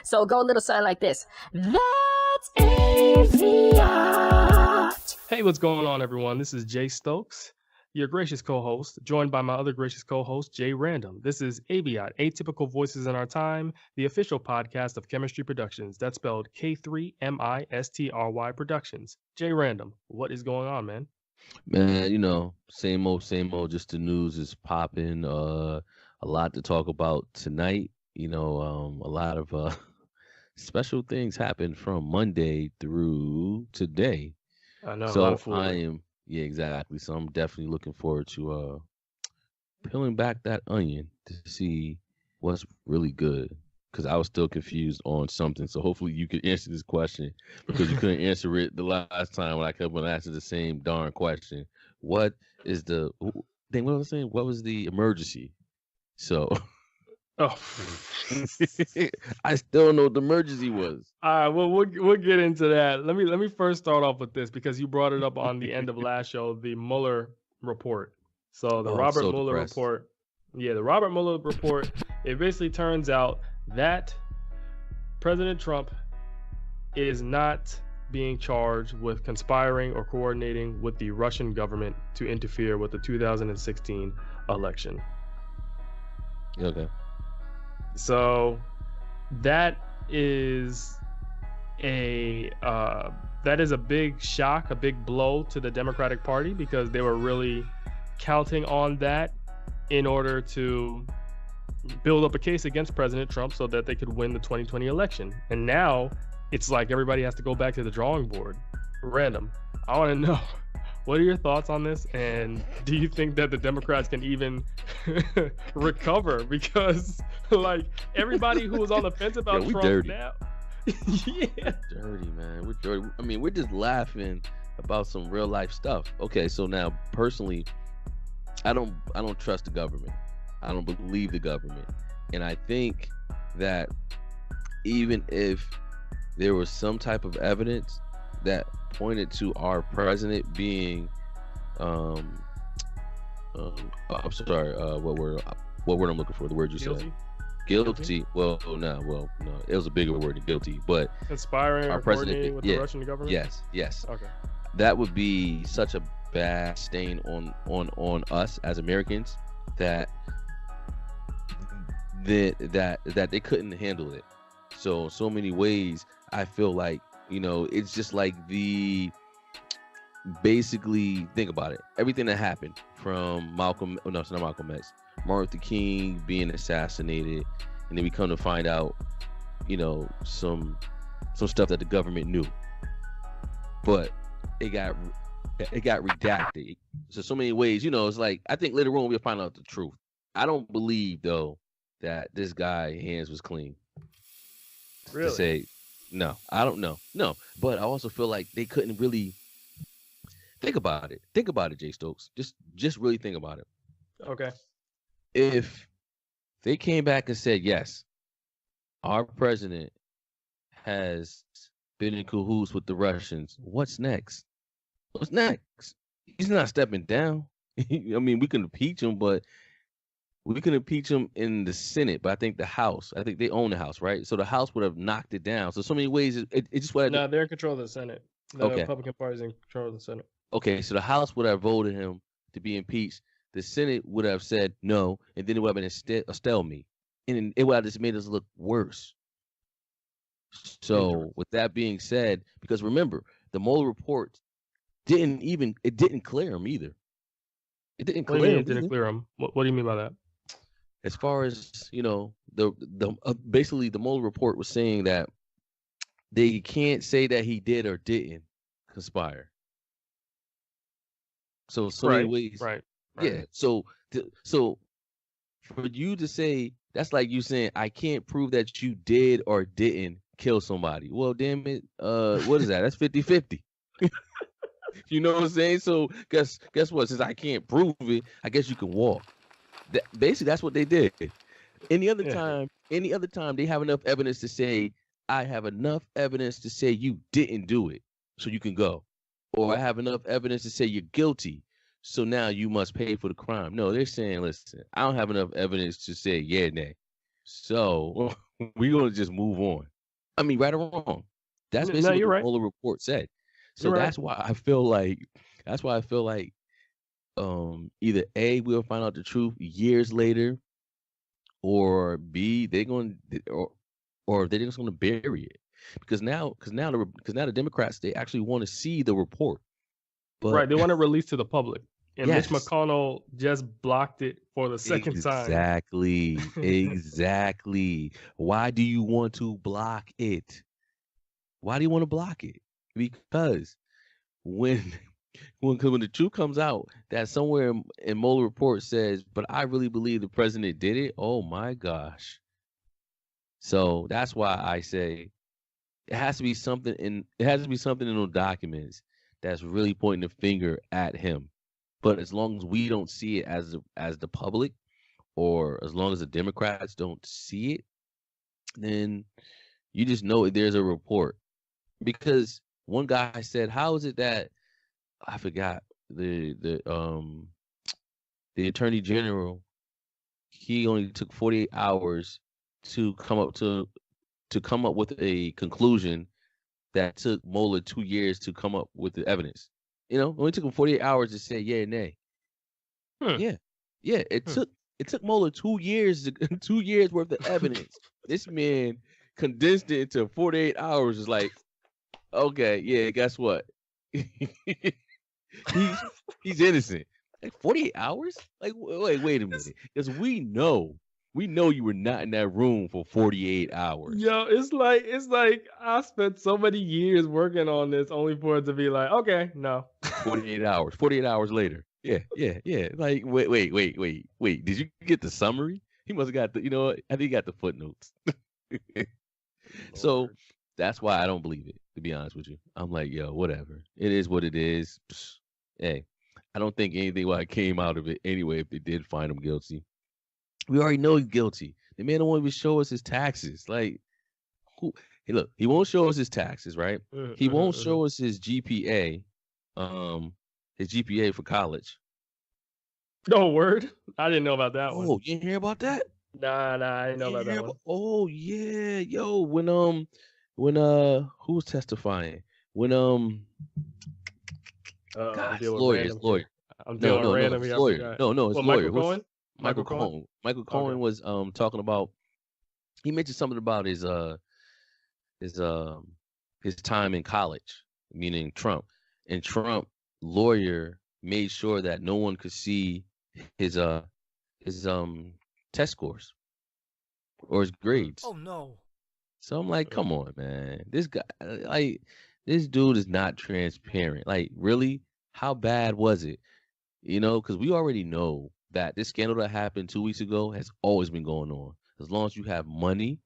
So go a little something like this. That's AVIOT. Hey, what's going on, everyone? This is Jay Stokes, your gracious co-host, joined by my other gracious co-host, Jay Random. This is AVIOT, Atypical Voices in Our Time, the official podcast of Chemistry Productions. That's spelled K3MISTRY Productions. Jay Random, what is going on, man? Man, same old, just the news is popping. A lot to talk about tonight. A lot of special things happened from Monday through today. I know, a lot So of foolery. yeah, exactly. So I'm definitely looking forward to peeling back that onion to see what's really good. Because I was still confused on something. So hopefully you could answer this question, because you couldn't answer it the last time when I kept on asking the same darn question. What is the thing? What was I saying? What was the emergency? So Oh, I still don't know what the emergency was. all right. Well, we'll get into that. Let me first start off with this because you brought it up on the end of last show, the Mueller report. So the Oh, I'm Robert so Mueller depressed. report. Yeah, the Robert Mueller report. It basically turns out that President Trump is not being charged with conspiring or coordinating with the Russian government to interfere with the 2016 election. Okay. So that is a big shock, a big blow to the Democratic Party, because they were really counting on that in order to build up a case against President Trump so that they could win the 2020 election. And now it's like everybody has to go back to the drawing board. Random. I want to know, what are your thoughts on this? And do you think that the Democrats can even recover? Because like everybody who was on the fence about we Trump dirty. now. Yeah. Dirty, man. We're dirty. I mean, we're just laughing about some real life stuff. Okay, so now personally, I don't trust the government. I don't believe the government. And I think that even if there was some type of evidence that pointed to our president being I'm sorry, what word I'm looking for, the word you said. Guilty. Well, no, it was a bigger word than guilty, but Conspiring our or president, coordinating with the Russian government? Yes. Okay. That would be such a bad stain on us as Americans that they couldn't handle it. So many ways I feel like, it's just like basically think about it. Everything that happened from Martin Luther King being assassinated, and then we come to find out, some stuff that the government knew, but it got redacted. So many ways, it's like, I think later on we'll find out the truth. I don't believe though that this guy hands was clean. Really? To say no, I don't know. No, but I also feel like they couldn't really think about it. Think about it, Jay Stokes. Just really think about it. Okay. If they came back and said, yes, our president has been in cahoots with the Russians, what's next? What's next? He's not stepping down. I mean, we can impeach him, but we can impeach him in the Senate. But I think the House, I think they own the House, right? So the House would have knocked it down. So many ways, it just would have. No, they're in control of the Senate. The Okay. Republican Party is in control of the Senate. Okay, so the House would have voted him to be impeached. The Senate would have said no, and then it would have been a stalemate, and it would have just made us look worse. So, with that being said, because remember, the Mueller report didn't clear him either. It didn't What do you clear mean him. it didn't clear him? What do you mean by that? As far as basically the Mueller report was saying that they can't say that he did or didn't conspire. So many ways, Right. yeah. So for you to say, that's like you saying I can't prove that you did or didn't kill somebody. Well, damn it, what is that? That's 50-50. You know what I'm saying? So guess what? Since I can't prove it, I guess you can walk. Basically, that's what they did. Any other time they have enough evidence to say, I have enough evidence to say you didn't do it, so you can go. Or I have enough evidence to say you're guilty, so now you must pay for the crime. No, they're saying, listen, I don't have enough evidence to say yeah, nay. So We're gonna just move on. I mean, right or wrong. That's No, basically what you're the right. Mueller report said. So You're right. that's why I feel like either A, we'll find out the truth years later, or B, they're going or they're just going to bury it because now the Democrats, they actually want to see the report. But Right. They want to release to the public. And Mitch yes, McConnell just blocked it for the second time. exactly. Why do you want to block it? Why do you want to block it? Because when when the truth comes out that somewhere in Mueller report says, but I really believe the president did it. Oh my gosh. So that's why I say it has to be something in those documents that's really pointing the finger at him. But as long as we don't see it as the public, or as long as the Democrats don't see it, then you just know there's a report. Because one guy said, how is it that I forgot the attorney general, he only took 48 hours to come up with a conclusion that took Mueller 2 years to come up with the evidence. It only took him 48 hours to say yeah or nay. Hmm. Yeah. Yeah. It Hmm. took Mueller 2 years 2 years worth of evidence. This man condensed it into 48 hours. It's like, okay, yeah, guess what? he's innocent. Like 48 hours? Like wait a minute. Because we know you were not in that room for 48 hours. Yo, it's like I spent so many years working on this only for it to be like, okay, no. 48 hours. 48 hours later. Yeah. Like wait. Did you get the summary? He must have got I think he got the footnotes. So Lord. that's why I don't believe it, to be honest with you. I'm like, yo, whatever. It is what it is. Psh, hey, I don't think anything came out of it anyway if they did find him guilty. We already know he's guilty. The man don't even show us his taxes. Like, hey, look, he won't show us his taxes, right? He won't show us his GPA, for college. No word. I didn't know about that one. Oh, you didn't hear about that? Nah, I didn't know about that one. Oh yeah, yo, when who was testifying? When I'm gosh, dealing with lawyer, random it's lawyer. here. I'm No, dealing with no, no, random it's here. I lawyer. forgot. No, it's What, lawyer. Michael Cohen? Michael Cohen. Michael Cohen Okay. was talking about, he mentioned something about his his time in college, meaning Trump. And Trump lawyer made sure that no one could see his his test scores or his grades. Oh no. So I'm like, come on, man. This guy, like, this dude is not transparent. Like, really? How bad was it? Because we already know that this scandal that happened 2 weeks ago has always been going on. As long as you have money,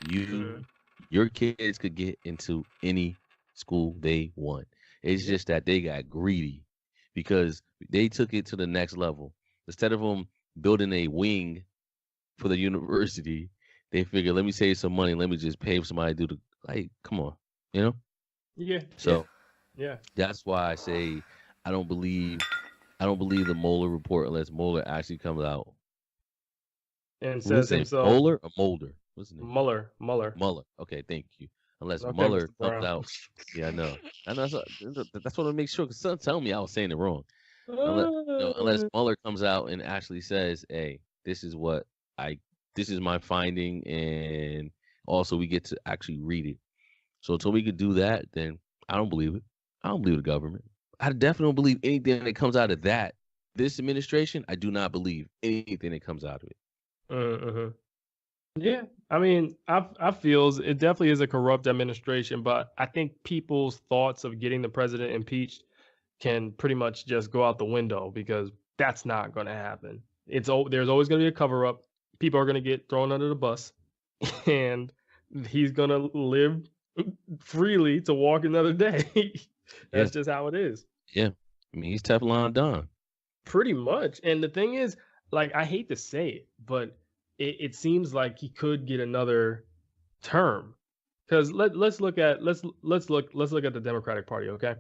your kids could get into any school they want. It's just that they got greedy because they took it to the next level. Instead of them building a wing for the university, they figured, let me save some money. Let me just pay for somebody to do come on, Yeah. So Yeah. that's why I say I don't believe the Mueller report unless Mueller actually comes out. And What's says his name? himself. Mueller or Mulder? What's his name? Mueller. Mueller. Okay, thank you. Unless Okay, Mueller Mr. comes Brown. out. Yeah, I know. That's what I make sure, because someone tell me I was saying it wrong. Unless Mueller comes out and actually says, hey, this is my finding, and also we get to actually read it. So until we could do that, then I don't believe it. I don't believe the government. I definitely don't believe anything that comes out of this administration. I do not believe anything that comes out of it. Yeah, I mean, I feels it definitely is a corrupt administration, but I think people's thoughts of getting the president impeached can pretty much just go out the window because that's not going to happen. There's always going to be a cover up. People are going to get thrown under the bus, and he's going to live freely to walk another day. That's just how it is. Yeah, I mean, he's Teflon Don. Pretty much. And the thing is, like, I hate to say it, but it seems like he could get another term. Because let's look at the Democratic Party, okay?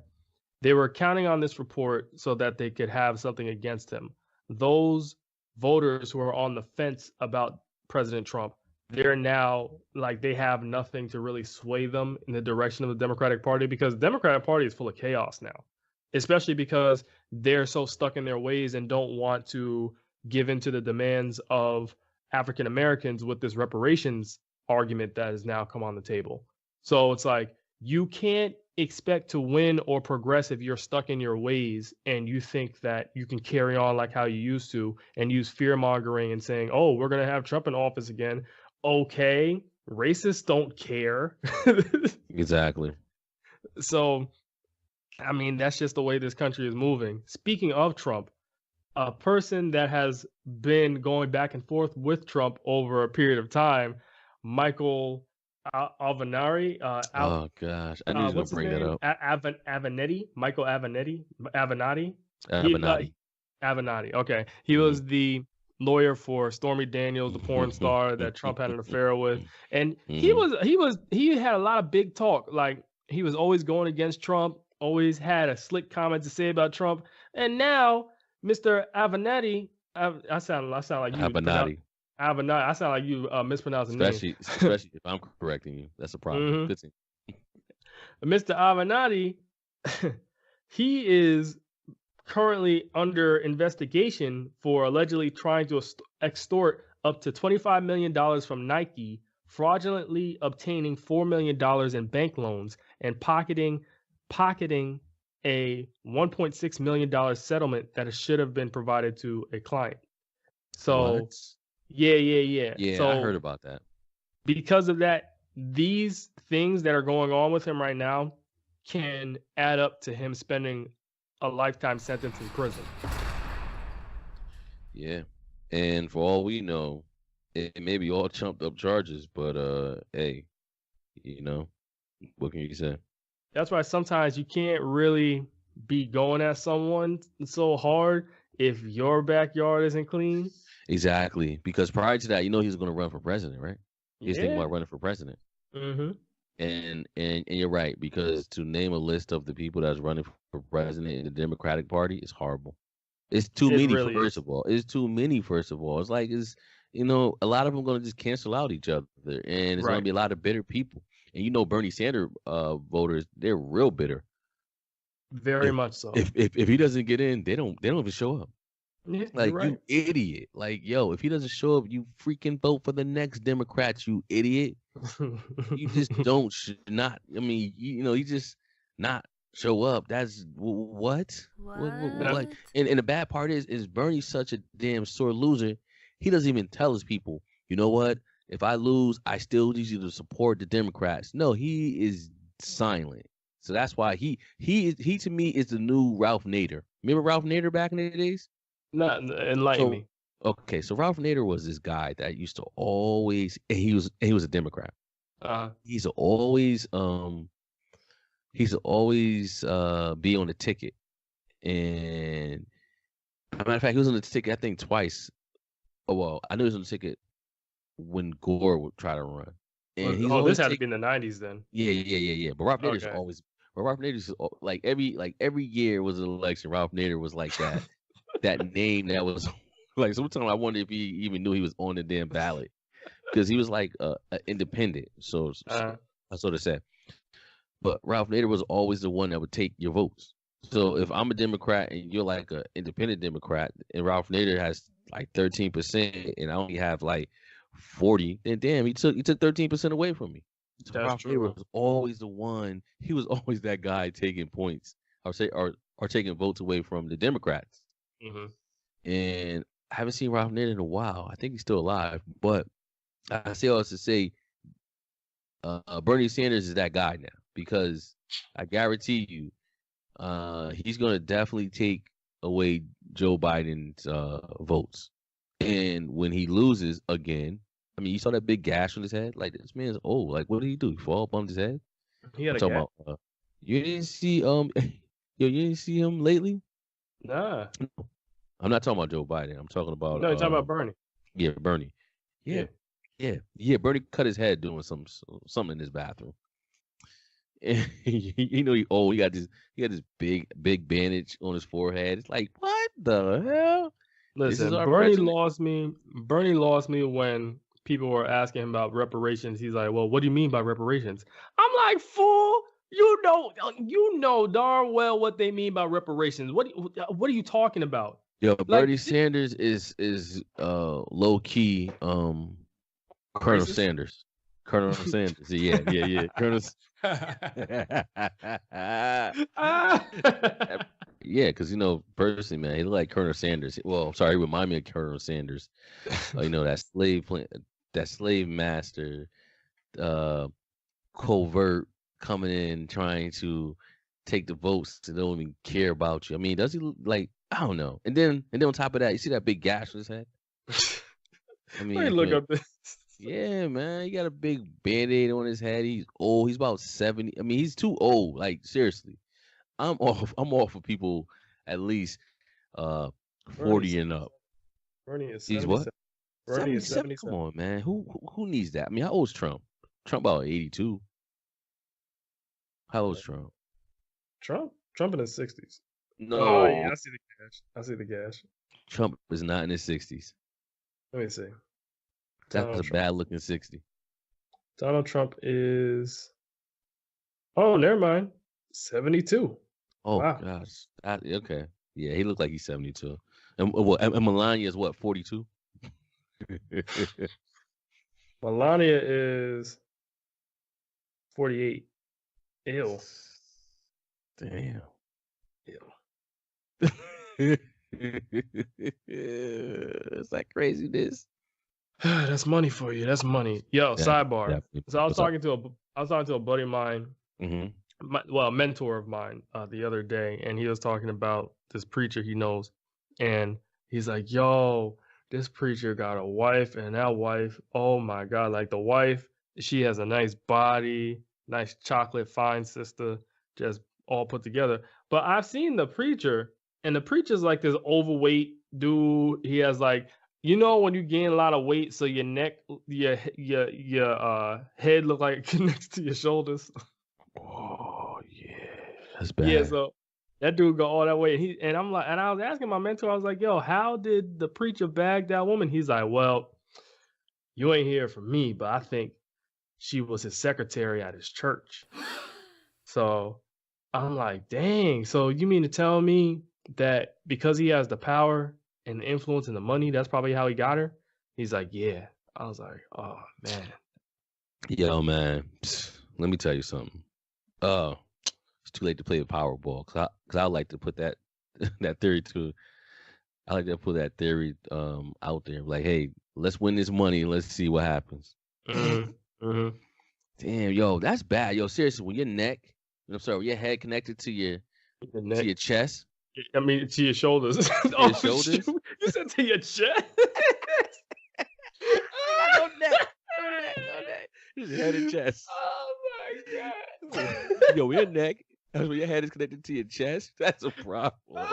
They were counting on this report so that they could have something against him. Those voters who are on the fence about President Trump they're now like they have nothing to really sway them in the direction of the Democratic Party, because the Democratic Party is full of chaos now, especially because they're so stuck in their ways and don't want to give in to the demands of African Americans with this reparations argument that has now come on the table. So it's like you can't expect to win or progress if you're stuck in your ways and you think that you can carry on like how you used to and use fear mongering and saying, oh, we're going to have Trump in office again. Okay, racists don't care. Exactly. So, I mean, that's just the way this country is moving. Speaking of Trump, a person that has been going back and forth with Trump over a period of time, Michael Avenatti. Oh gosh, I knew he was What's his gonna bring name? that up. Avenatti, Michael Avenatti. He, Avenatti. Avenatti. Okay, he was the lawyer for Stormy Daniels, the porn star that Trump had an affair with, and he had a lot of big talk. Like he was always going against Trump, always had a slick comment to say about Trump, and now Mr. Avenatti, I sound like you. Avenatti. Avenatti. I sound like you mispronouncing names. Especially if I'm correcting you. That's a problem. Good thing. Mr. Avenatti, he is currently under investigation for allegedly trying to extort up to $25 million from Nike, fraudulently obtaining $4 million in bank loans, and pocketing a $1.6 million settlement that should have been provided to a client. So, what? Yeah. Yeah, So, I heard about that. Because of that, these things that are going on with him right now can add up to him spending a lifetime sentence in prison. Yeah, and for all we know, it may be all chumped up charges, but hey, you know, what can you say? That's why sometimes you can't really be going at someone so hard if your backyard isn't clean. Exactly, because prior to that, you know, he was going to run for president, right? He was thinking about running for president. Mm-hmm. And you're right, because to name a list of the people that's running for president in the Democratic Party is horrible. It's too many, really first of all. It's too many, first of all. It's like, you know, a lot of them going to just cancel out each other, and it's going to be a lot of bitter people. And you know, Bernie Sanders voters, they're real bitter. Very much so. If he doesn't get in, they don't even show up. Yeah, Like, right. you idiot. Like, yo, if he doesn't show up, you freaking vote for the next Democrats, you idiot. You just not. I mean, you know, you just not show up. That's what? Like, and the bad part is Bernie's such a damn sore loser. He doesn't even tell his people, you know what? If I lose, I still need you to support the Democrats. No, he is silent. So that's why he to me is the new Ralph Nader. Remember Ralph Nader back in the days? Not enlighten me. Okay, so Ralph Nader was this guy that used to always, and he was a Democrat. He's always be on the ticket, and as a matter of fact, he was on the ticket I think twice. Oh well, I knew he was on the ticket when Gore would try to run. And this had to be in the 90s then. Yeah. But Ralph Nader's always. But Ralph Nader's like every year was an election. Ralph Nader was like that. That name that was like, sometimes I wonder if he even knew he was on the damn ballot, because he was like an independent. So that's what it said. But Ralph Nader was always the one that would take your votes. So if I'm a Democrat and you're like an independent Democrat, and Ralph Nader has like 13% and I only have like 40, then damn, he took 13% away from me. So Ralph Nader was always the one. He was always that guy taking points, or taking votes away from the Democrats. Mm-hmm. And I haven't seen Ralph Nader in a while. I think he's still alive, but I say all this to say, Bernie Sanders is that guy now, because I guarantee you, he's going to definitely take away Joe Biden's votes. And when he loses again, I mean, you saw that big gash on his head. Like, this man's old. Like, what did he do? He fall, bumped his head. He had a gash. You didn't see you didn't see him lately? Nah. I'm not talking about Joe Biden. I'm talking about. No, you're talking about Bernie. Yeah, Bernie. Yeah. Bernie cut his head doing something in his bathroom. And you know, he got this big bandage on his forehead. It's like, what the hell? Listen, Bernie lost me when people were asking him about reparations. He's like, well, what do you mean by reparations? I'm like, fool, you know darn well what they mean by reparations. What are you talking about? Yo, Like, Bernie Sanders is low key Colonel racist? Sanders. Colonel Sanders. Yeah. Colonel. Yeah, because personally, man, he look like Colonel Sanders. Well, sorry, he remind me of Colonel Sanders. That slave master, covert coming in trying to take the votes that don't even care about you. I mean, does he look like, I don't know. And then on top of that, you see that big gash on his head? I mean, let me look up this. Yeah, man, he got a big band-aid on his head. He's old. He's about 70. I mean, he's too old. Like, seriously. I'm all for people at least 40 and up. Bernie is 77. He's what? Bernie is 77. Come on, man. Who needs that? I mean, how old is Trump? Trump about 82. How old is Trump? Trump in his 60s. No. Oh, yeah, I see the gash. Trump is not in his 60s. Let me see. That's a bad-looking 60. Donald Trump is... Oh, never mind. 72. Oh, wow. Gosh. Okay. Yeah, he looked like he's 72. And Melania is what, 42? Melania is 48. Ew. Damn. Ew. It's like craziness. That's money for you. That's money. Yo, Yeah, sidebar. definitely. So I was What's up? talking to a buddy of mine, Mm-hmm. a mentor of mine, the other day, and he was talking about this preacher he knows, and he's like, "Yo, this preacher got a wife, and that wife, oh my God, like the wife, she has a nice body, nice chocolate fine sister, just all put together. But I've seen the preacher, and the preacher's like this overweight dude. He has like, when you gain a lot of weight, so your neck, your head look like it connects to your shoulders. Oh yeah, that's bad. Yeah, so that dude got all that weight. And I'm like, and I was asking my mentor, I was like, yo, how did the preacher bag that woman? He's like, well, you ain't hear from me, but I think she was his secretary at his church. So I'm like, dang. So you mean to tell me that because he has the power and the influence and the money, that's probably how he got her? He's like, yeah. I was like, oh man. Yo, man, let me tell you something. It's too late to play the Powerball, cause I like to put that theory to. I like to put that theory out there, like, hey, let's win this money and let's see what happens. Mm-hmm. Damn, yo, that's bad. Yo, seriously, when your neck, I'm sorry, when your head connected to your chest. I mean, to your shoulders. Your shoulders? You said to your chest? No neck. Just head and chest. Oh my God. Yo, your neck, when your head is connected to your chest, that's a problem.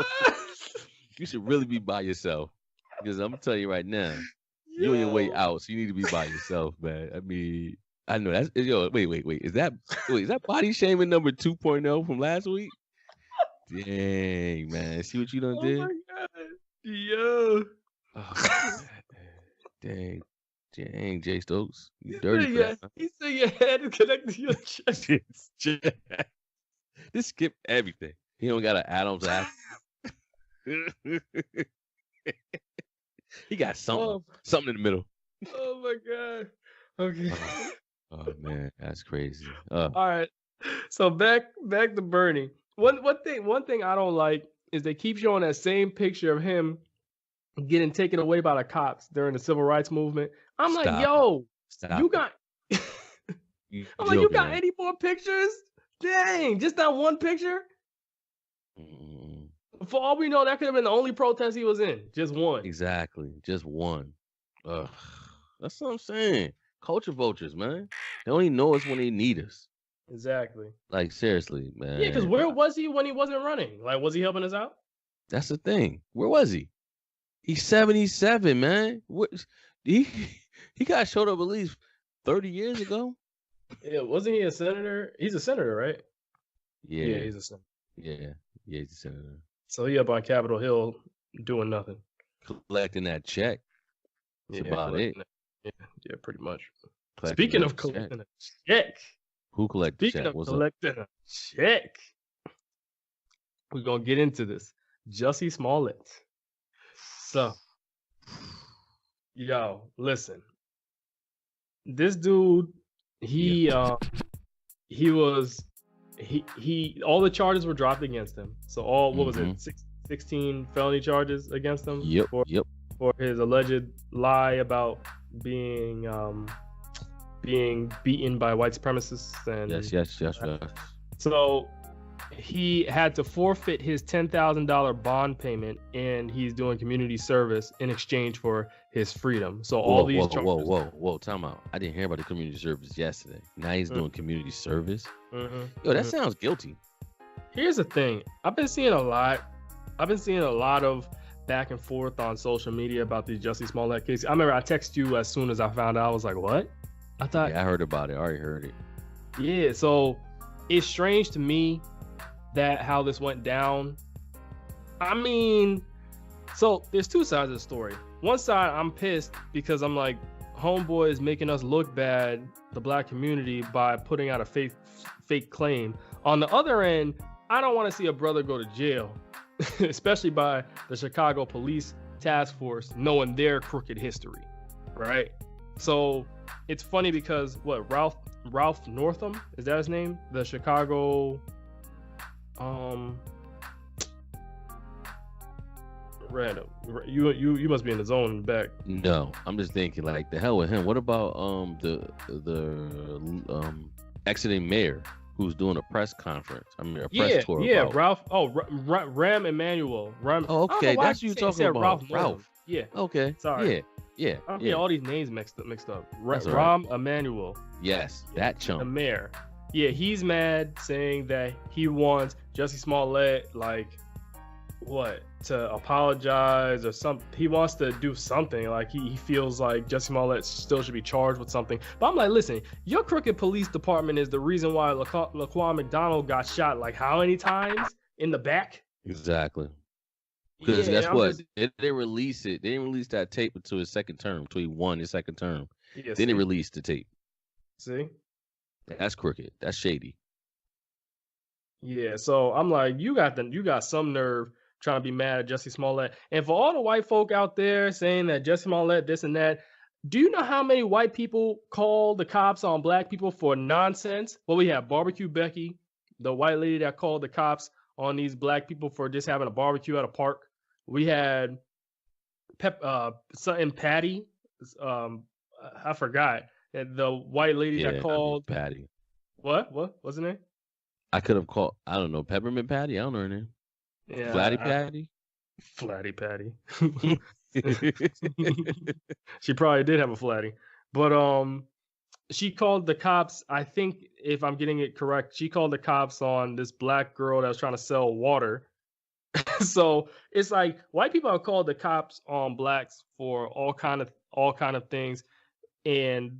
You should really be by yourself. Because I'm telling you right now, you're on your way out, so you need to be by yourself, man. I mean, I know that's wait. Is that body shaming number 2.0 from last week? Dang, man. See what you done did? Oh my God. Yo. Oh, dang, Jay Stokes. You dirty for that. He said your head is connected to your chest. Just skip everything. He don't got an Adam's apple. He got something in the middle. Oh my God. Okay. Oh man, that's crazy. All right. So back to Bernie. One thing I don't like is they keep showing that same picture of him getting taken away by the cops during the civil rights movement. I'm like, yo, you got I'm like, you got any more pictures? Dang, just that one picture? For all we know, that could have been the only protest he was in. Just one. Exactly. Just one. Ugh. That's what I'm saying. Culture vultures, man. They only know us when they need us. Exactly. Like, seriously, man. Yeah, because where was he when he wasn't running? Like, was he helping us out? That's the thing. Where was he? He's 77, man. He got showed up at least 30 years ago. Yeah, wasn't he a senator? He's a senator, right? Yeah, he's a senator. Yeah, he's a senator. So he up on Capitol Hill doing nothing. Collecting that check. That's about it. Yeah, pretty much. Collecting Speaking that of check. collecting a check. Who collected the Speaking check? of What's up? collecting a check. We're gonna get into this. Jussie Smollett. So, yo, listen. This dude, he was all the charges were dropped against him. So what was it? 16 felony charges against him for his alleged lie about being beaten by white supremacists and yes. So he had to forfeit his $10,000 bond payment, and he's doing community service in exchange for his freedom. So all these charges. Whoa, time out. I didn't hear about the community service yesterday. Now he's doing community service. Yo, that sounds guilty. Here's the thing. I've been seeing a lot of back and forth on social media about the Jussie Smollett case. I remember I texted you as soon as I found out. I was like, what? I thought. Yeah, I heard about it. I already heard it. Yeah, so it's strange to me that how this went down. I mean, so there's two sides of the story. One side, I'm pissed because I'm like, homeboy is making us look bad, the black community, by putting out a fake claim. On the other end, I don't want to see a brother go to jail, especially by the Chicago Police Task Force, knowing their crooked history, right? So it's funny because Ralph Northam, is that his name? The Chicago Random. You must be in the zone in the back. No, I'm just thinking like the hell with him. What about the exiting mayor who's doing a press conference? I mean a press tour. Yeah, about... Ralph. Oh, Ram Emanuel. Oh, okay, that's who you talking about. Ralph. Yeah. Okay. Sorry. Yeah. I'm getting all these names mixed up. That's all Ram Emanuel. Yes, that chump. The mayor. Yeah, he's mad, saying that he wants Jussie Smollett, to apologize or something. He wants to do something. Like he feels like Jussie Smollett still should be charged with something. But I'm like, listen, your crooked police department is the reason why Laquan McDonald got shot like how many times in the back? Exactly. Because that's what they didn't release it. They didn't release that tape until his second term, until he won his second term. Yeah, then they released the tape. See? That's crooked. That's shady. Yeah, so I'm like, you got some nerve trying to be mad at Jussie Smollett. And for all the white folk out there saying that Jussie Smollett this and that, do you know how many white people call the cops on black people for nonsense? Well, we have Barbecue Becky, the white lady that called the cops on these black people for just having a barbecue at a park. We had something Patty, I forgot. The white lady that called Patty. What? What's her name? I could have called, I don't know, Peppermint Patty? I don't know her name. Yeah, Flatty Patty? Flatty Patty. She probably did have a flatty. But she called the cops, I think if I'm getting it correct, she called the cops on this black girl that was trying to sell water. So it's like white people have called the cops on blacks for all kind of things, and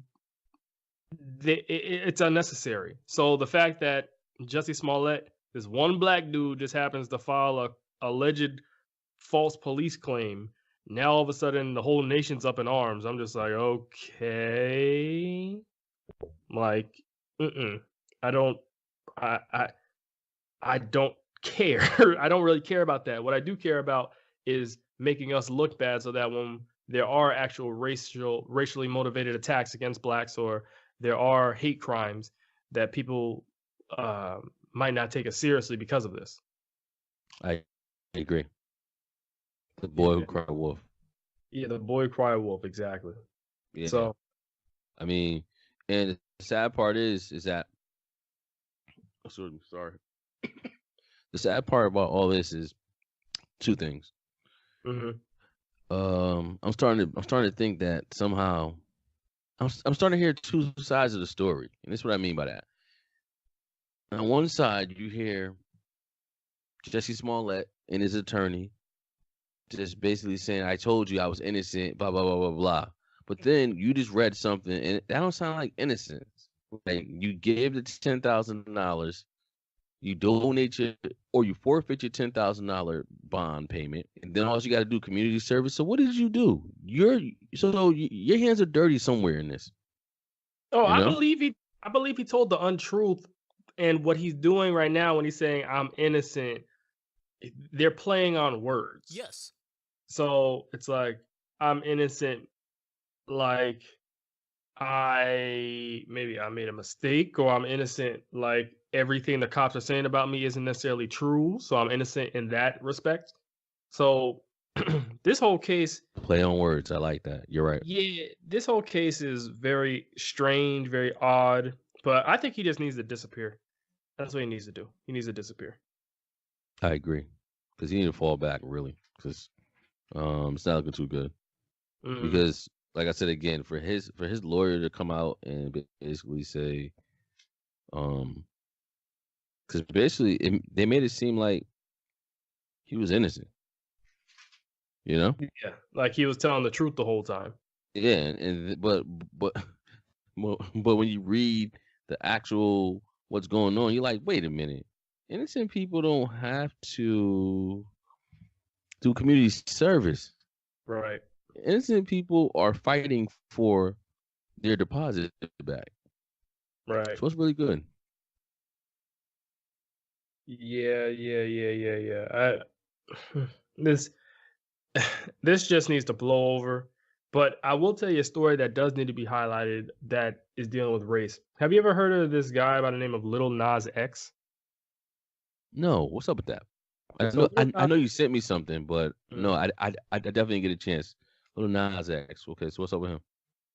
it's unnecessary. So the fact that Jussie Smollett, this one black dude, just happens to file a alleged false police claim, now all of a sudden the whole nation's up in arms. I'm just like, okay, like, I don't care. I don't really care about that. What I do care about is making us look bad, so that when there are actual racially motivated attacks against blacks, or there are hate crimes, that people might not take us seriously because of this. I agree. The boy who cried wolf. Yeah, the boy who cried wolf, exactly. Yeah. So, I mean, and the sad part is that. Sorry. The sad part about all this is two things. I'm starting to think that somehow I'm starting to hear two sides of the story, and this is what I mean by that. On one side, you hear Jussie Smollett and his attorney just basically saying, "I told you I was innocent," blah blah blah blah blah. But then you just read something, and that don't sound like innocence. Like, you gave the $10,000, you donate or you forfeit your $10,000 bond payment, and then all you got to do community service. So what did you do? Your hands are dirty somewhere in this. Oh, You know? I believe he told the untruth, and what he's doing right now when he's saying I'm innocent, they're playing on words. Yes. So it's like I'm innocent, like maybe I made a mistake, or I'm innocent, like everything the cops are saying about me isn't necessarily true, so I'm innocent in that respect. So this whole case, Play on words. I like that. You're right. yeah, this whole case is very strange, very odd, but I think he just needs to disappear. That's what he needs to do. He needs to disappear. I agree. Because he need to fall back, really. Because it's not looking too good. Because, like I said again, for his lawyer to come out and basically say, because basically they made it seem like he was innocent. You know? Yeah, like he was telling the truth the whole time. Yeah, but when you read the actual what's going on, you're like, wait a minute, innocent people don't have to do community service. Right. Innocent people are fighting for their deposit back. Right. So it's really good. Yeah. This just needs to blow over. But I will tell you a story that does need to be highlighted that is dealing with race. Have you ever heard of this guy by the name of Lil Nas X? No, what's up with that? So I know you sent me something, but no, I definitely didn't get a chance. Little Nas X. Okay, so what's up with him?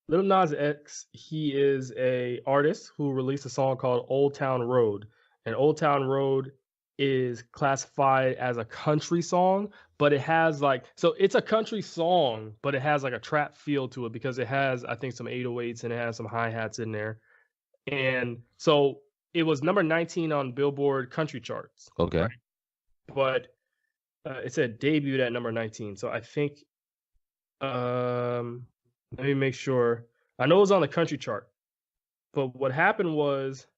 Lil Nas X, he is a artist who released a song called Old Town Road. And Old Town Road is classified as a country song, but it has so it's a country song, but it has like a trap feel to it because it has, I think, some 808s and it has some hi-hats in there. And so it was number 19 on Billboard country charts. Okay. Right? But it said debuted at number 19. So I think, let me make sure. I know it was on the country chart, but what happened was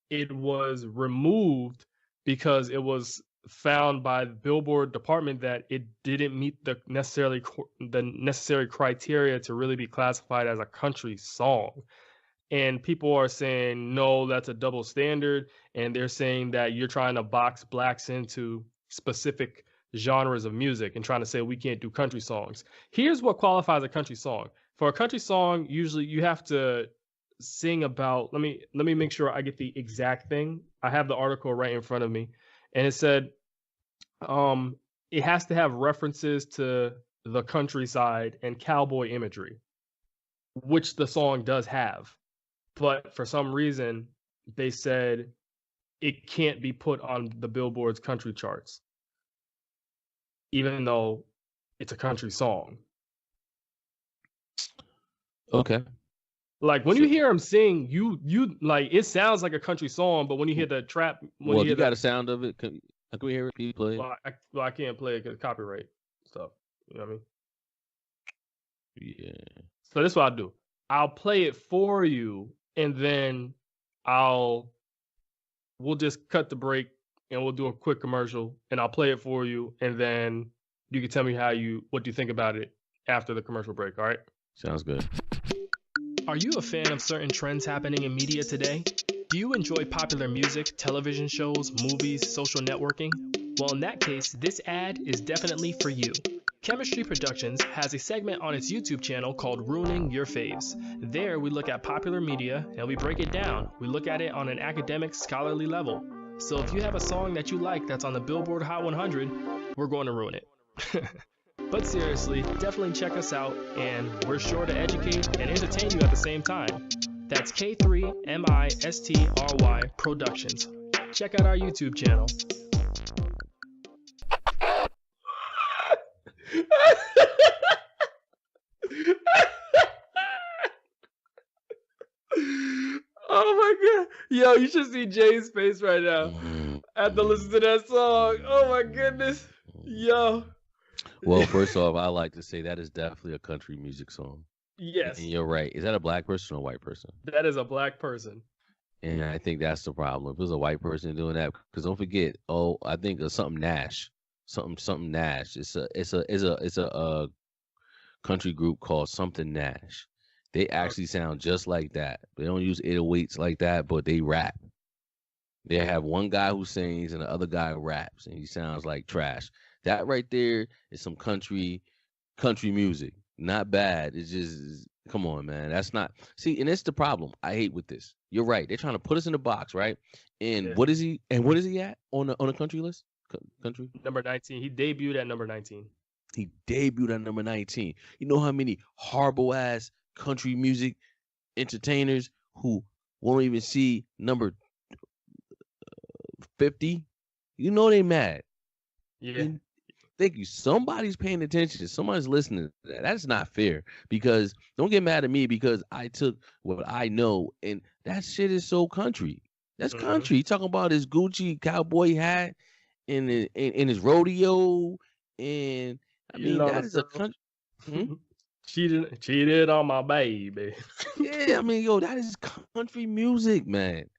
it was removed because it was found by the Billboard department that it didn't meet the necessary criteria to really be classified as a country song. And people are saying, no, that's a double standard. And they're saying that you're trying to box blacks into specific genres of music and trying to say we can't do country songs. Here's what qualifies a country song. For a country song, usually you have to sing about, let me make sure I get the exact thing. I have the article right in front of me. And it said it has to have references to the countryside and cowboy imagery, which the song does have. But for some reason, they said it can't be put on the Billboard's country charts, even though it's a country song. Okay. Like when you hear him sing, you like it sounds like a country song, but when you hear the trap, Well, you got a sound of it. Can we hear it? Can you play it? Well, I can't play it because copyright stuff. You know what I mean? Yeah. So this is what I'll do. I'll play it for you, and then we'll just cut the break and we'll do a quick commercial, and I'll play it for you, and then you can tell me what you think about it after the commercial break. All right? Sounds good. Are you a fan of certain trends happening in media today? Do you enjoy popular music, television shows, movies, social networking? Well, in that case, this ad is definitely for you. Chemistry Productions has a segment on its YouTube channel called Ruining Your Faves. There, we look at popular media and we break it down. We look at it on an academic, scholarly level. So if you have a song that you like that's on the Billboard Hot 100, we're going to ruin it. But seriously, definitely check us out, and we're sure to educate and entertain you at the same time. That's K3MISTRY Productions. Check out our YouTube channel. Oh my god. Yo, you should see Jay's face right now after listening to that song. Oh my goodness. Yo. Well, first off, I like to say that is definitely a country music song. Yes. And you're right. Is that a black person or a white person? That is a black person. And I think that's the problem. If it was a white person doing that, because don't forget, I think it's something Nash, something Nash. It's a country group called something Nash. They actually sound just like that. They don't use 808s like that, but they rap. They have one guy who sings and the other guy raps, and he sounds like trash. That right there is some country music. Not bad. It's just come on, man. That's not see, and it's the problem I hate with this. You're right. They're trying to put us in a box, right? And Yeah. what is he? And what is he at on the country list? Country. Number 19. He debuted at number 19. He debuted at number 19. You know how many horrible ass country music entertainers who won't even see number 50? You know they mad. Yeah. And thank you. Somebody's paying attention. Somebody's listening to that. That's not fair. Because don't get mad at me because I took what I know and that shit is so country. That's country. He talking about his Gucci cowboy hat and in his rodeo and I mean that is a country. Cheated on my baby. Yeah, I mean, yo, that is country music, man.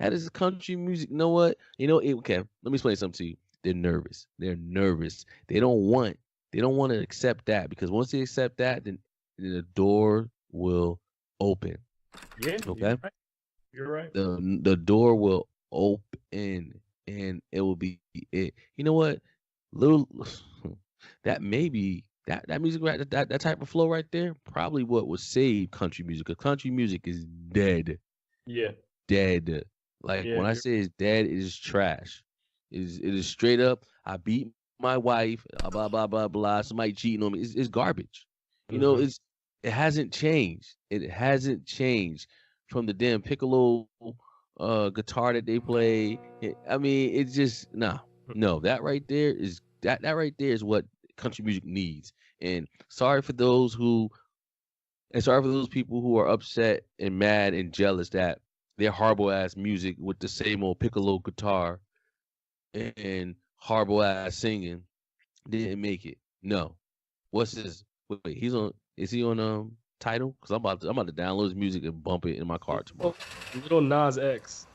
That is country music. You know what? Okay, let me explain something to you. They're nervous. They're nervous. They don't want to accept that because once they accept that, then the door will open. Yeah. Okay. You're right. The door will open and it will be it. You know what? Little that maybe that music right that type of flow right there probably what would save country music because country music is dead. Yeah. Dead. Like when I say it's dead, it is trash. It is straight up. I beat my wife. Blah blah blah blah. Somebody cheating on me. It's garbage. You know, it hasn't changed. It hasn't changed from the damn piccolo guitar that they play. I mean, it's just no. That right there is that right there is what country music needs. And sorry for those people who are upset and mad and jealous that their horrible ass music with the same old piccolo guitar and horrible ass singing didn't make it. No. What's his wait, is he on Tidal? Because I'm about to download his music and bump it in my car tomorrow. Little Nas X.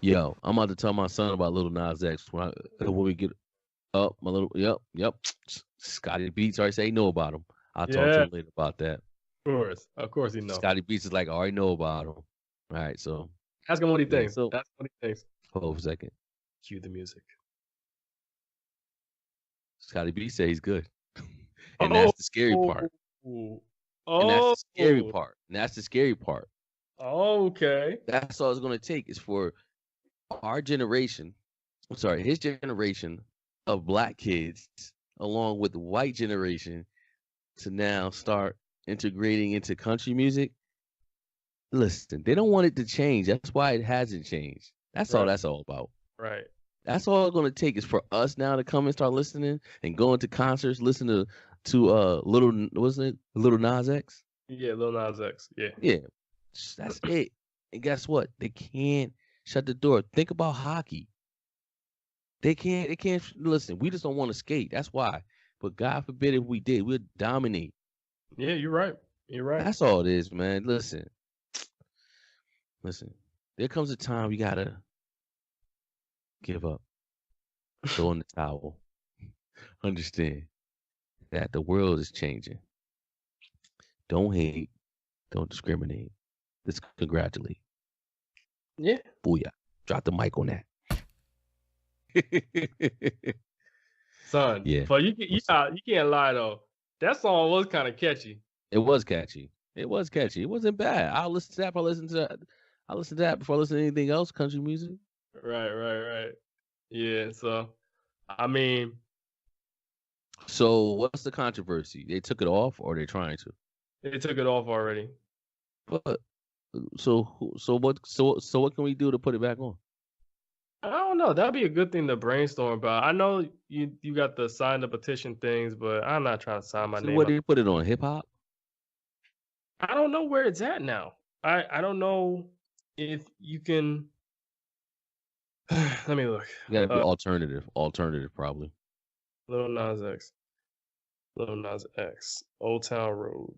Yo, I'm about to tell my son about Little Nas X when we get up my little yep. Scotty Beats already say know about him. I'll talk to him later about that. Of course he knows. Scotty Beats is like, I already know about him. All right, so ask him what he thinks. So, that's what he thinks. Hold on a second. Cue the music. Scotty B say he's good. And that's the scary part. And that's the scary part. And that's the scary part. Okay. That's all it's gonna take is for our generation, his generation of black kids, along with the white generation, to now start integrating into country music. Listen, they don't want it to change. That's why it hasn't changed. That's all that's all about. Right. That's all it's gonna take is for us now to come and start listening and going to concerts, listen to Little Nas X? Yeah, Lil Nas X. Yeah. Yeah. That's it. And guess what? They can't shut the door. Think about hockey. They can't listen, we just don't want to skate. That's why. But God forbid if we did, we'd dominate. Yeah, you're right. That's all it is, man. Listen. There comes a time you gotta give up. Throw in the towel. Understand that the world is changing. Don't hate. Don't discriminate. Let's congratulate. Yeah. Booyah. Drop the mic on that. Son. Yeah. But you can't lie though. That song was kind of catchy. It was catchy. It wasn't bad. I'll listen to that before I listen to anything else, country music. Right. Yeah, so I mean, so what's the controversy? They took it off or they're trying to? They took it off already. But so what can we do to put it back on? I don't know. That'd be a good thing to brainstorm about. I know you got the sign the petition things, but I'm not trying to sign my name. What do you put it on? Hip hop? I don't know where it's at now. I don't know if you can. Let me look. You gotta be alternative probably. Lil Nas X, Old Town Road.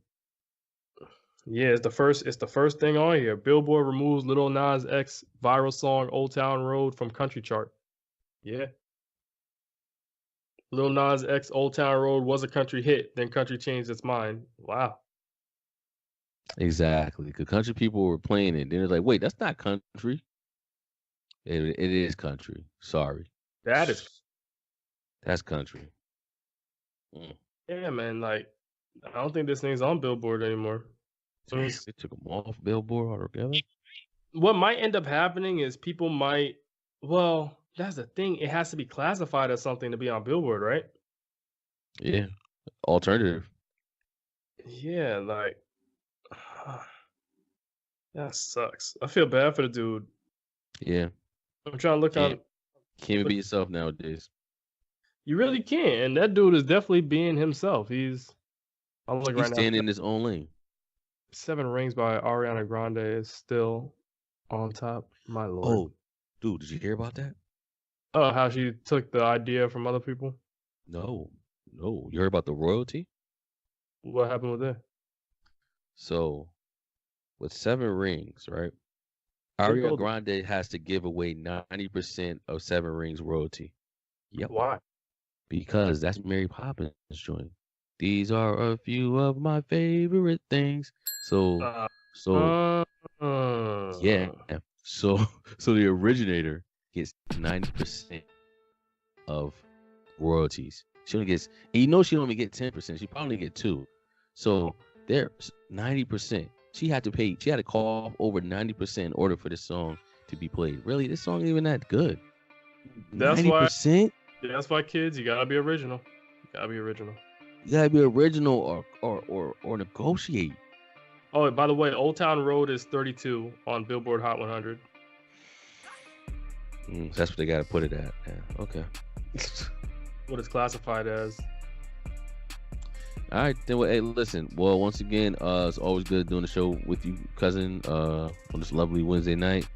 Yeah, it's the first thing on here. Billboard removes Lil Nas X viral song Old Town Road from country chart. Yeah. Lil Nas X Old Town Road was a country hit, then country changed its mind. Wow. Exactly. Because country people were playing it. Then it's like, wait, that's not country. It is country. Sorry. That's country. Yeah, man. Like, I don't think this thing's on Billboard anymore. They took them off Billboard altogether. What might end up happening is people might. Well, that's the thing. It has to be classified as something to be on Billboard, right? Yeah. Alternative. Yeah, like that sucks. I feel bad for the dude. Yeah. I'm trying to look on. Can't even be yourself nowadays. You really can't, and that dude is definitely being himself. He's staying in his own lane. 7 Rings by Ariana Grande is still on top. My lord. Oh, dude, did you hear about that? Oh, how she took the idea from other people? No. You heard about the royalty? What happened with that? So, with 7 Rings, right? Ariana Grande has to give away 90% of 7 Rings royalty. Yep. Why? Because that's Mary Poppins' joint. These are a few of my favorite things. Yeah. So the originator gets 90% of royalties. She only gets, and she only get 10%. She probably get 2. So there's 90%. She had to call over 90% in order for this song to be played. Really, this song ain't even that good. That's 90%? That's why, kids, you gotta be original. You gotta be original or negotiate. Oh, by the way, Old Town Road is 32 on Billboard Hot 100. That's what they gotta put it at. Yeah, okay. What it's classified as. All right, then. Well, hey, listen. Well, once again, it's always good doing the show with you, cousin, on this lovely Wednesday night.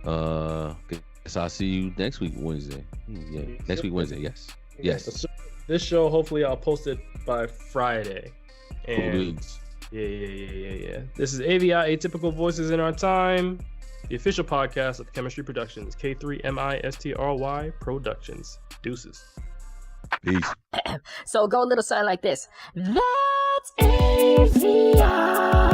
Guess I'll see you next week Wednesday. Next week Wednesday. Yes. This show, hopefully, I'll post it by Friday. And yeah. This is AVIOT, Atypical Voices in Our Time, the official podcast of Chemistry Productions, K3MISTRY Productions. Deuces. Peace. So go a little sign like this. That's AVIOT.